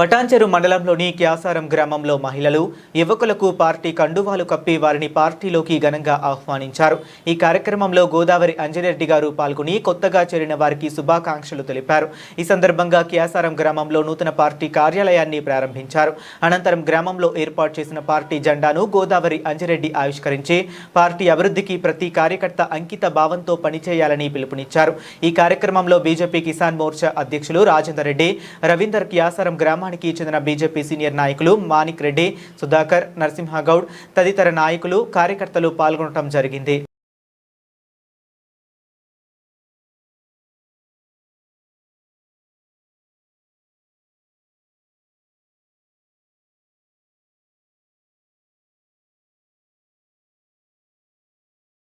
పటాన్చెరు మండలంలోని క్యాసారం గ్రామంలో మహిళలు యువకులకు పార్టీ కండువాలు కప్పి వారిని పార్టీలోకి ఘనంగా ఆహ్వానించారు. ఈ కార్యక్రమంలో గోదావరి అంజనేరెడ్డి గారు పాల్గొని కొత్తగా చేరిన వారికి శుభాకాంక్షలు తెలిపారు. ఈ సందర్భంగా క్యాసారం గ్రామంలో నూతన పార్టీ కార్యాలయాన్ని ప్రారంభించారు. అనంతరం గ్రామంలో ఏర్పాటు చేసిన పార్టీ జెండాను గోదావరి అంజనేరెడ్డి ఆవిష్కరించి పార్టీ అభివృద్ధికి ప్రతి కార్యకర్త అంకిత భావంతో పనిచేయాలని పిలుపునిచ్చారు. ఈ కార్యక్రమంలో బీజేపీ కిసాన్ మోర్చా అధ్యక్షులు రాజేందర్ రెడ్డి, రవీందర్, క్యాసారం గ్రామానికి చెందిన బీజేపీ సీనియర్ నాయకులు మాణిక్ రెడ్డి, సుధాకర్, నరసింహగౌడ్ తదితర నాయకులు, కార్యకర్తలు పాల్గొనడం జరిగింది.